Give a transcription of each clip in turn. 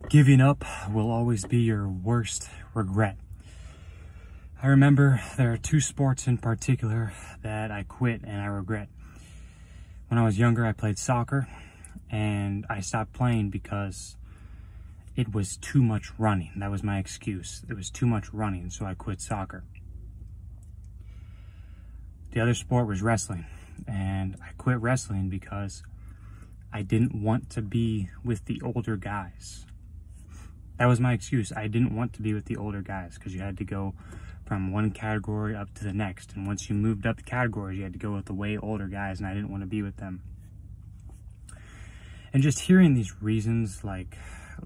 Giving up will always be your worst regret. I remember there are two sports in particular that I quit and I regret. When I was younger, I played soccer and I stopped playing because it was too much running. That was my excuse. It was too much running, so I quit soccer. The other sport was wrestling, and I quit wrestling because I didn't want to be with the older guys. That was my excuse. I didn't want to be with the older guys because you had to go from one category up to the next. And once you moved up the categories, you had to go with the way older guys, and I didn't want to be with them. And just hearing these reasons, like,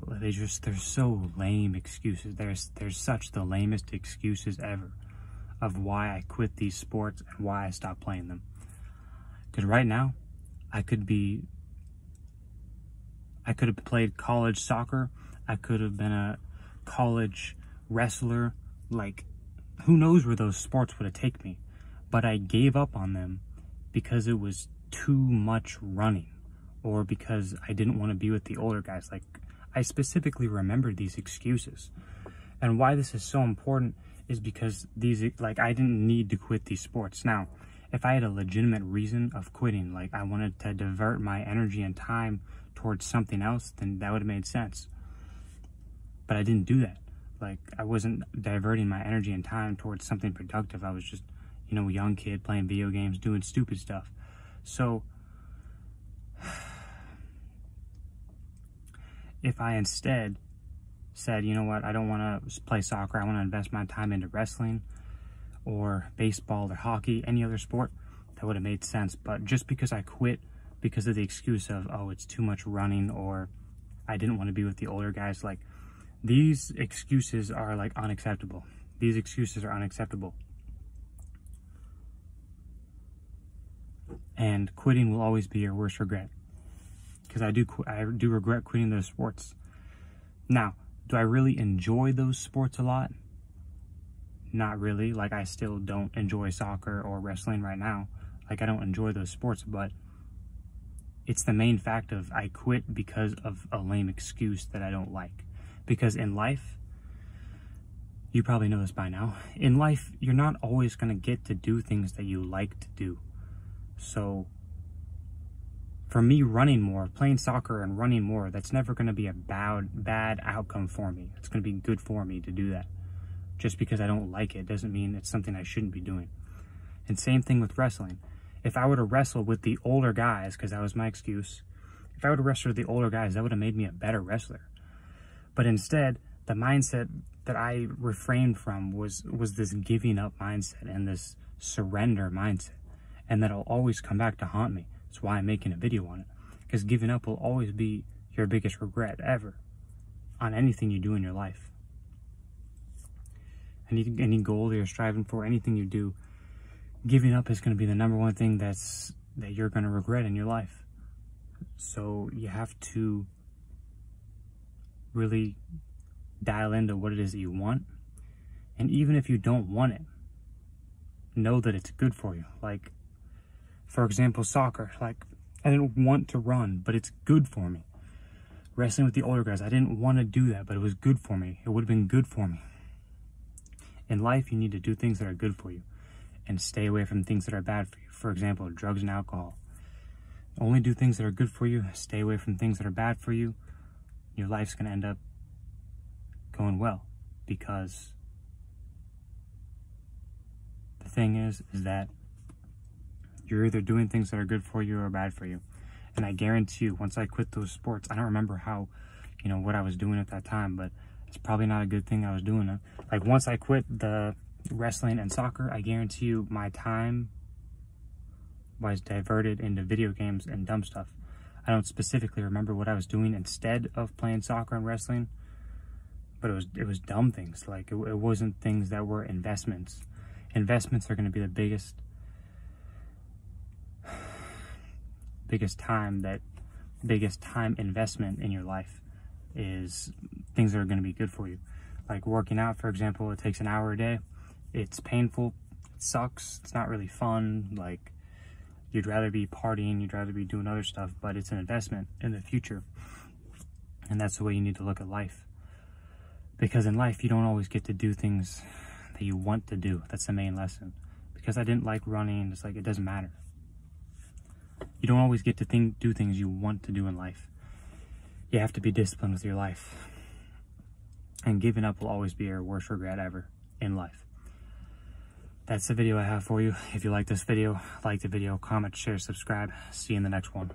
they're so lame excuses. There's such the lamest excuses ever of why I quit these sports and why I stopped playing them. Because right now, I could have played college soccer. I could have been a college wrestler. Like, who knows where those sports would have taken me. But I gave up on them because it was too much running, or because I didn't want to be with the older guys. Like, I specifically remember these excuses. And why this is so important is because I didn't need to quit these sports. Now, if I had a legitimate reason of quitting, like I wanted to divert my energy and time towards something else, then that would have made sense. But I didn't do that. Like, I wasn't diverting my energy and time towards something productive. I was just, a young kid playing video games, doing stupid stuff. So if I instead said, you know what, I don't want to play soccer, I want to invest my time into wrestling or baseball or hockey, any other sport, that would have made sense. But just because I quit because of the excuse of, oh, it's too much running, or I didn't want to be with the older guys, like, these excuses are like unacceptable. These excuses are unacceptable. And quitting will always be your worst regret. Because I do regret quitting those sports. Now, do I really enjoy those sports a lot? Not really. Like, I still don't enjoy soccer or wrestling right now. Like, I don't enjoy those sports, but it's the main fact of I quit because of a lame excuse that I don't like. Because in life, you probably know this by now, in life, you're not always going to get to do things that you like to do. So for me, running more, playing soccer and running more, that's never going to be a bad outcome for me. It's going to be good for me to do that. Just because I don't like it doesn't mean it's something I shouldn't be doing. And same thing with wrestling. If I were to wrestle with the older guys, because that was my excuse, if I were to wrestle with the older guys, that would have made me a better wrestler. But instead, the mindset that I refrained from was this giving up mindset and this surrender mindset. And that'll always come back to haunt me. That's why I'm making a video on it. Because giving up will always be your biggest regret ever on anything you do in your life. Any goal that you're striving for, anything you do, giving up is going to be the number one thing that you're going to regret in your life. So you have to really dial into what it is that you want. And even if you don't want it, know that it's good for you. Like, for example, soccer. Like, I didn't want to run, but it's good for me. Wrestling with the older guys, I didn't want to do that, but it was good for me. It would have been good for me. In life, you need to do things that are good for you and stay away from things that are bad for you. For example, drugs and alcohol. Only do things that are good for you. Stay away from things that are bad for you. Your life's going to end up going well, because the thing is that you're either doing things that are good for you or bad for you. And I guarantee you, once I quit those sports, I don't remember how, what I was doing at that time, but it's probably not a good thing I was doing it. Like, once I quit the wrestling and soccer, I guarantee you my time was diverted into video games and dumb stuff. I don't specifically remember what I was doing instead of playing soccer and wrestling, but it was dumb things. Like, it wasn't things that were investments. Investments are going to be the biggest time investment in your life, is things that are going to be good for you. Like working out, for example, it takes an hour a day. It's painful, it sucks, it's not really fun. Like, you'd rather be partying, you'd rather be doing other stuff, but it's an investment in the future. And that's the way you need to look at life. Because in life, you don't always get to do things that you want to do. That's the main lesson. Because I didn't like running, it's like, it doesn't matter. You don't always get to do things you want to do in life. You have to be disciplined with your life. And giving up will always be your worst regret ever in life. That's the video I have for you. If you like this video, like the video, comment, share, subscribe. See you in the next one.